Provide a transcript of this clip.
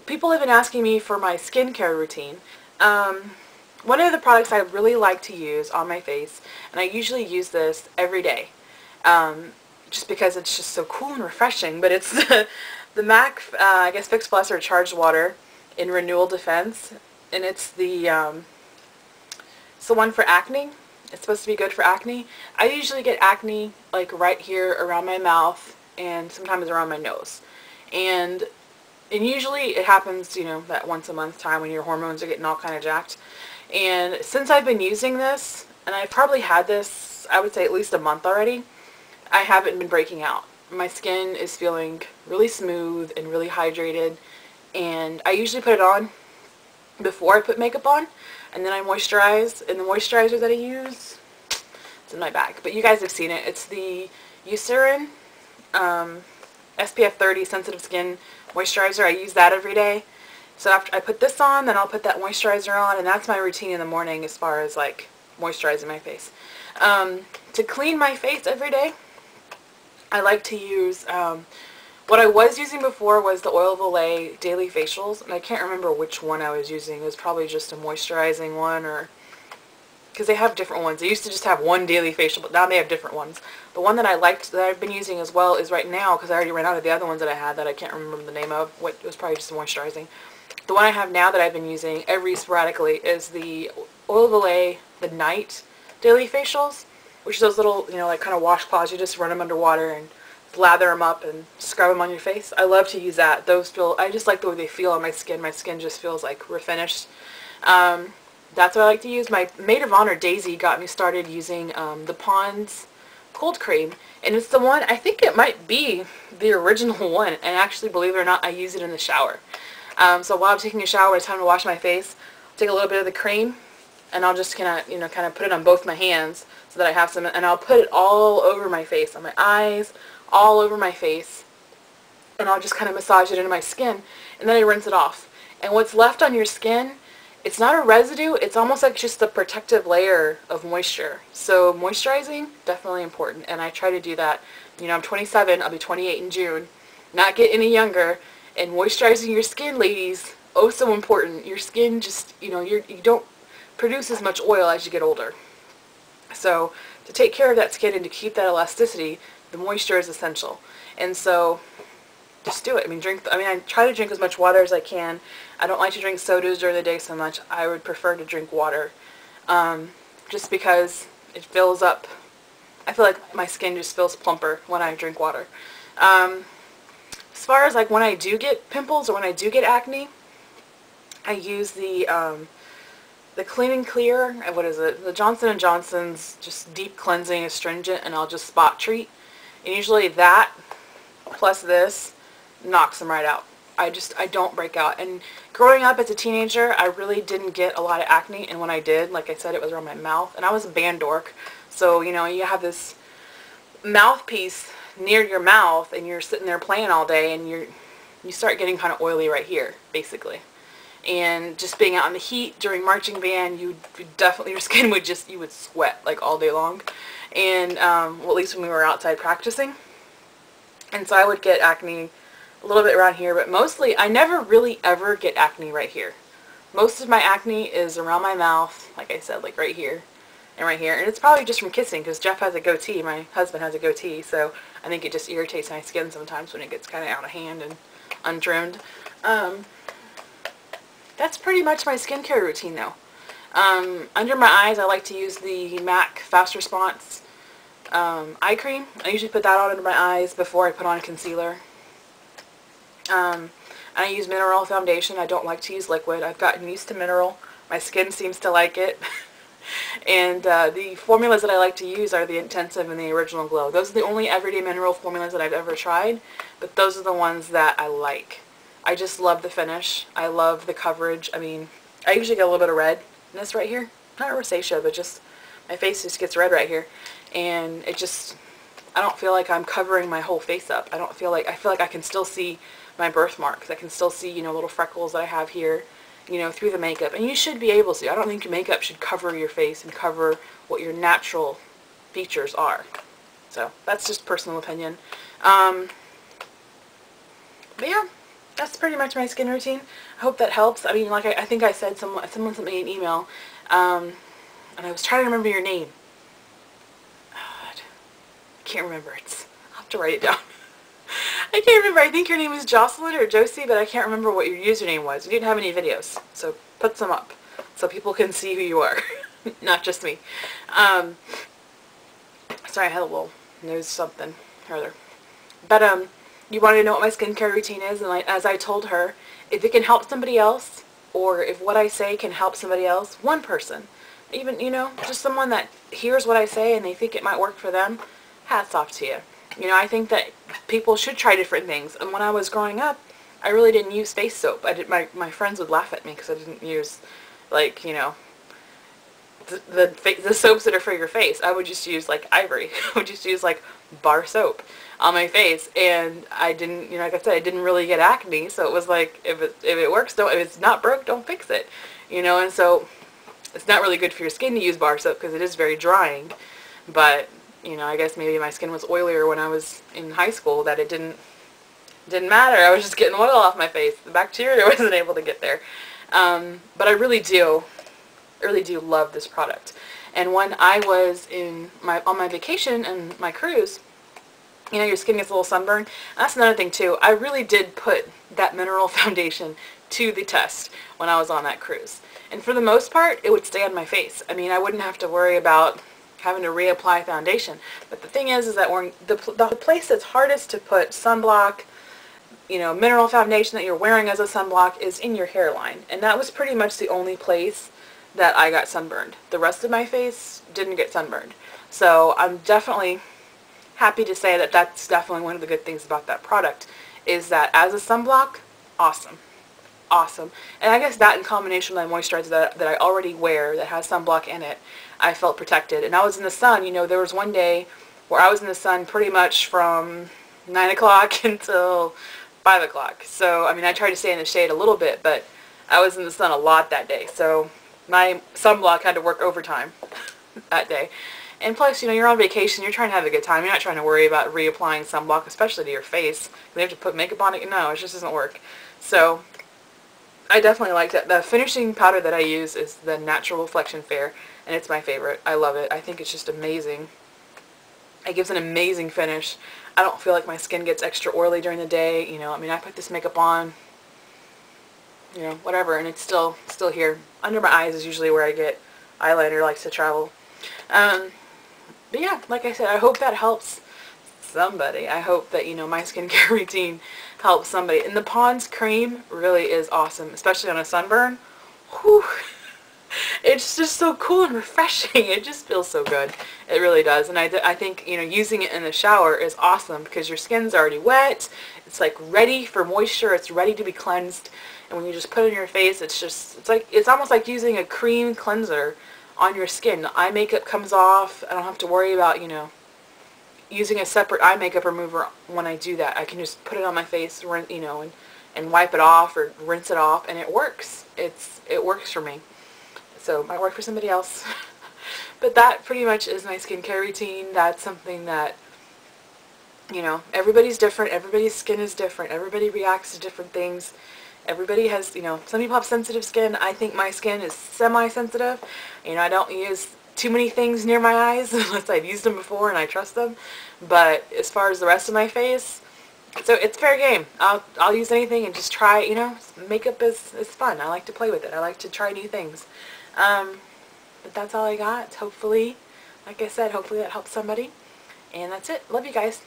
people have been asking me for my skincare routine. One of the products I really like to use on my face, and I usually use this every day, just because it's just so cool and refreshing, but it's the MAC, I guess, Fix Plus or Charged Water in Renewal Defense, and it's the one for acne. It's supposed to be good for acne. I usually get acne like right here around my mouth and sometimes around my nose. And usually it happens, you know, that once a month time when your hormones are getting all kind of jacked. And since I've been using this, and I've probably had this, I would say at least a month already, I haven't been breaking out. My skin is feeling really smooth and really hydrated, and I usually put it on before I put makeup on, and then I moisturize, and the moisturizer that I use, it's in my bag, but you guys have seen it. It's the Eucerin SPF 30 Sensitive Skin Moisturizer. I use that every day. So after I put this on, then I'll put that moisturizer on, and that's my routine in the morning as far as like moisturizing my face. To clean my face every day, I like to use, what I was using before was the Oil of Olay Daily Facials, and I can't remember which one I was using. It was probably just a moisturizing one, or, because they have different ones. They used to just have one daily facial, but now they have different ones. The one that I liked, that I've been using as well, is right now, because I already ran out of the other ones that I had that I can't remember the name of. It was probably just moisturizing. The one I have now that I've been using every sporadically is the Oil of Olay, the Night Daily Facials, which is those little, you know, like kind of washcloths. You just run them under water and lather them up and scrub them on your face. I love to use that. Those feel, I just like the way they feel on my skin. My skin just feels like refinished. That's what I like to use. My maid of honor, Daisy, got me started using the Pond's cold cream, and it's the one, I think it might be the original one, and actually, believe it or not, I use it in the shower. So while I'm taking a shower, it's time to wash my face, I'll take a little bit of the cream, and I'll just kind of put it on both my hands so that I have some, and I'll put it all over my face, on my eyes, all over my face, and I'll just kind of massage it into my skin, and then I rinse it off. And what's left on your skin, it's not a residue, it's almost like just a protective layer of moisture. So moisturizing, definitely important, and I try to do that. You know, I'm 27, I'll be 28 in June, not get any younger, and moisturizing your skin, ladies, oh so important. Your skin just, you know, you don't produce as much oil as you get older. So to take care of that skin and to keep that elasticity, the moisture is essential. And so just do it. I try to drink as much water as I can. I don't like to drink sodas during the day so much. I would prefer to drink water, just because it fills up. I feel like my skin just feels plumper when I drink water. As far as like when I do get pimples or when I do get acne, I use the Clean and Clear, what is it? The Johnson & Johnson's just Deep Cleansing Astringent, and I'll just spot treat. And usually that plus this knocks them right out. I don't break out. And growing up as a teenager, I really didn't get a lot of acne, and when I did, like I said, it was around my mouth, and I was a band dork, so you know, you have this mouthpiece near your mouth, and you're sitting there playing all day, and you start getting kind of oily right here, basically. And just being out in the heat during marching band, you definitely, your skin would just, you would sweat like all day long. And well, at least when we were outside practicing. And so I would get acne a little bit around here, but mostly I never really ever get acne right here. Most of my acne is around my mouth, like I said, like right here and right here. And it's probably just from kissing, because Jeff has a goatee, my husband has a goatee, so I think it just irritates my skin sometimes when it gets kind of out of hand and untrimmed. That's pretty much my skincare routine though. Under my eyes, I like to use the MAC Fast Response eye cream. I usually put that on under my eyes before I put on concealer. I use mineral foundation. I don't like to use liquid. I've gotten used to mineral. My skin seems to like it. And the formulas that I like to use are the Intensive and the Original Glow. Those are the only everyday mineral formulas that I've ever tried, but those are the ones that I like. I just love the finish. I love the coverage. I mean, I usually get a little bit of redness right here. Not rosacea, but just my face just gets red right here. And it just, I don't feel like I'm covering my whole face up. I feel like I can still see my birthmarks. I can still see, you know, little freckles that I have here, you know, through the makeup. And you should be able to. I don't think your makeup should cover your face and cover what your natural features are. So that's just personal opinion. But yeah, that's pretty much my skin routine. I hope that helps. I mean, like I think I said, someone sent me an email, and I was trying to remember your name. God, I can't remember. I'll have to write it down. I can't remember. I think your name is Jocelyn or Josie, but I can't remember what your username was. You didn't have any videos, so put some up so people can see who you are, not just me. Sorry, I had a little nose something or other. But you wanted to know what my skincare routine is, and as I told her, if it can help somebody else, or if what I say can help somebody else, one person, even, you know, just someone that hears what I say and they think it might work for them, hats off to you. You know, I think that people should try different things. And when I was growing up, I really didn't use face soap. My friends would laugh at me because I didn't use, like, you know, the soaps that are for your face. I would just use, like, Ivory. I would just use, like, bar soap on my face, and I didn't, you know, like I said, I didn't really get acne, so it was like, if it works, if it's not broke, don't fix it, you know. And so it's not really good for your skin to use bar soap because it is very drying, but, you know, I guess maybe my skin was oilier when I was in high school that it didn't matter. I was just getting oil off my face. The bacteria wasn't able to get there. But I really do love this product. And when I was on my vacation and my cruise, you know, your skin gets a little sunburned. That's another thing too. I really did put that mineral foundation to the test when I was on that cruise. And for the most part, it would stay on my face. I mean, I wouldn't have to worry about having to reapply foundation. But the thing is that when the place that's hardest to put sunblock, you know, mineral foundation that you're wearing as a sunblock is in your hairline. And that was pretty much the only place that I got sunburned. The rest of my face didn't get sunburned. So I'm definitely happy to say that that's definitely one of the good things about that product, is that as a sunblock, awesome. Awesome. And I guess that in combination with my moisturizer that I already wear that has sunblock in it, I felt protected. And I was in the sun, you know, there was one day where I was in the sun pretty much from 9 o'clock until 5 o'clock. So, I mean, I tried to stay in the shade a little bit, but I was in the sun a lot that day. So my sunblock had to work overtime that day. And plus, you know, you're on vacation, you're trying to have a good time. You're not trying to worry about reapplying sunblock, especially to your face. You have to put makeup on it. No, it just doesn't work. So I definitely liked it. The finishing powder that I use is the Natural Reflection Fair, and it's my favorite. I love it. I think it's just amazing. It gives an amazing finish. I don't feel like my skin gets extra oily during the day. You know, I mean, I put this makeup on, you know, whatever, and it's still here. Under my eyes is usually where I get eyeliner likes to travel. But yeah, like I said, I hope that helps somebody. I hope that, you know, my skincare routine helps somebody. And the Pond's cream really is awesome, especially on a sunburn. Whew. It's just so cool and refreshing. It just feels so good. It really does. And I think, you know, using it in the shower is awesome because your skin's already wet. It's like ready for moisture. It's ready to be cleansed. And when you just put it in your face, it's almost like using a cream cleanser on your skin. The eye makeup comes off. I don't have to worry about, you know, using a separate eye makeup remover when I do that. I can just put it on my face, you know, and wipe it off or rinse it off, and it works. It works for me. So it might work for somebody else. But that pretty much is my skincare routine. That's something that, you know, everybody's different. Everybody's skin is different. Everybody reacts to different things. Everybody has, you know, some people have sensitive skin. I think my skin is semi-sensitive. You know, I don't use too many things near my eyes unless I've used them before and I trust them. But as far as the rest of my face, so it's fair game. I'll use anything and just try, you know, makeup is fun. I like to play with it. I like to try new things. But that's all I got. Hopefully, like I said, hopefully that helps somebody. And that's it. Love you guys.